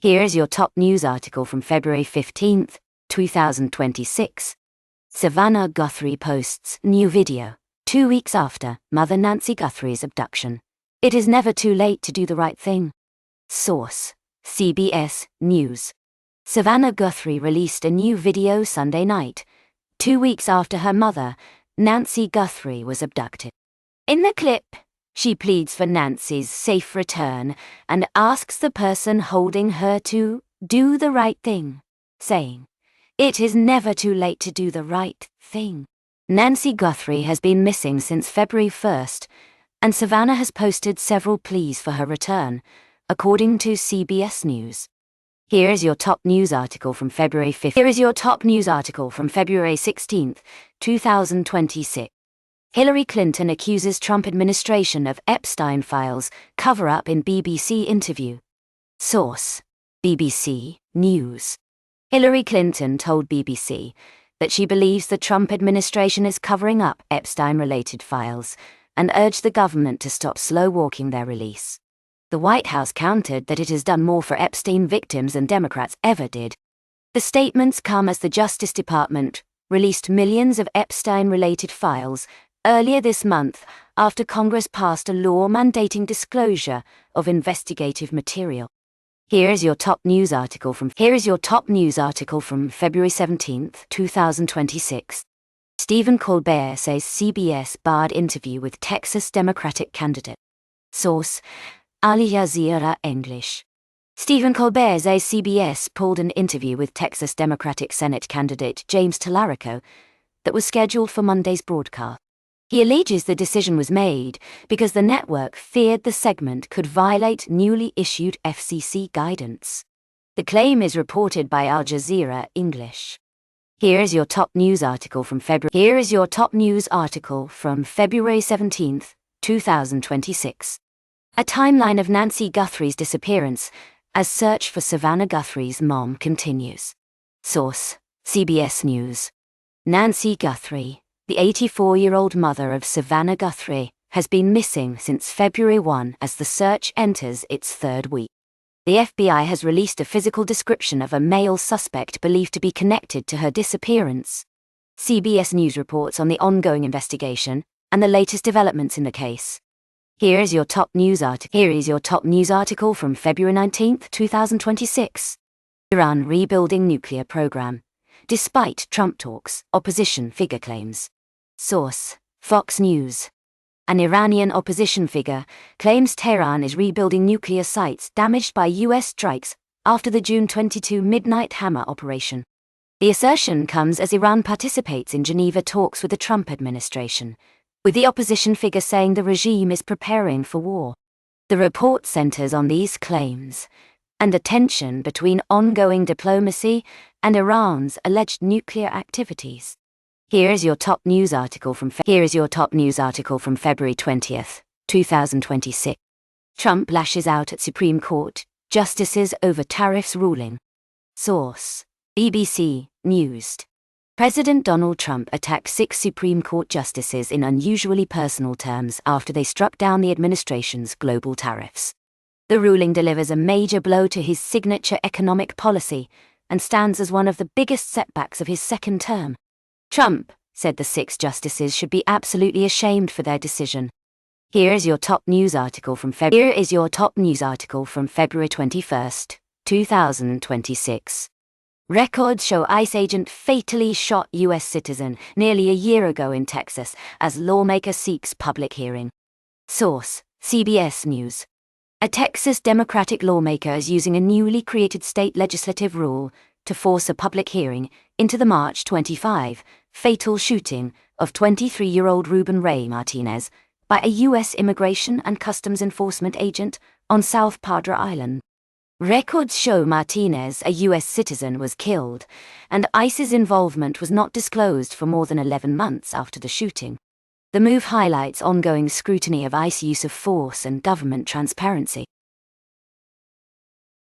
Here is your top news article from February 15th, 2026. Savannah Guthrie posts new video, 2 weeks after Mother Nancy Guthrie's abduction. It is never too late to do the right thing. Source: CBS News. Savannah Guthrie released a new video Sunday night, 2 weeks after her mother, Nancy Guthrie, was abducted. In the clip, she pleads for Nancy's safe return and asks the person holding her to do the right thing, saying, "It is never too late to do the right thing." Nancy Guthrie has been missing since February 1st, and Savannah has posted several pleas for her return, according to CBS News. Here is your top news article from February 5th. Here is your top news article from February 16th, 2026. Hillary Clinton accuses Trump administration of Epstein files cover-up in BBC interview. Source: BBC News. Hillary Clinton told BBC that she believes the Trump administration is covering up Epstein-related files and urged the government to stop slow-walking their release. The White House countered that it has done more for Epstein victims than Democrats ever did. The statements come as the Justice Department released millions of Epstein-related files earlier this month after Congress passed a law mandating disclosure of investigative material. Here is your top news article from February 17th, 2026. Stephen Colbert says CBS barred interview with Texas Democratic candidate. Source: Al Jazeera English. Stephen Colbert says CBS pulled an interview with Texas Democratic Senate candidate James Talarico that was scheduled for Monday's broadcast. He alleges the decision was made because the network feared the segment could violate newly issued FCC guidance. The claim is reported by Al Jazeera English. Here is your top news article from February 17th, 2026. A timeline of Nancy Guthrie's disappearance as search for Savannah Guthrie's mom continues. Source: CBS News. Nancy Guthrie, the 84-year-old mother of Savannah Guthrie, has been missing since February 1 as the search enters its third week. The FBI has released a physical description of a male suspect believed to be connected to her disappearance. CBS News reports on the ongoing investigation and the latest developments in the case. Here is your top news article from February 19th, 2026. Iran rebuilding nuclear program. Despite Trump talks, opposition figure claims. Source: Fox News. An Iranian opposition figure claims Tehran is rebuilding nuclear sites damaged by U.S. strikes after the June 22 Midnight Hammer operation. The assertion comes as Iran participates in Geneva talks with the Trump administration, with the opposition figure saying the regime is preparing for war. The report centers on these claims and a tension between ongoing diplomacy and Iran's alleged nuclear activities. Here is your top news article from February 20th, 2026. Trump lashes out at Supreme Court justices over tariffs ruling. Source: BBC News. President Donald Trump attacked 6 Supreme Court justices in unusually personal terms after they struck down the administration's global tariffs. The ruling delivers a major blow to his signature economic policy and stands as one of the biggest setbacks of his second term. Trump said the 6 justices should be absolutely ashamed for their decision. Here is your top news article from February 21st, 2026. Records show ICE agent fatally shot U.S. citizen nearly a year ago in Texas as lawmaker seeks public hearing. Source: CBS News. A Texas Democratic lawmaker is using a newly created state legislative rule to force a public hearing into the March 25 fatal shooting of 23-year-old Ruben Ray Martinez by a U.S. Immigration and Customs Enforcement agent on South Padre Island. Records show Martinez, a U.S. citizen, was killed, and ICE's involvement was not disclosed for more than 11 months after the shooting. The move highlights ongoing scrutiny of ICE use of force and government transparency.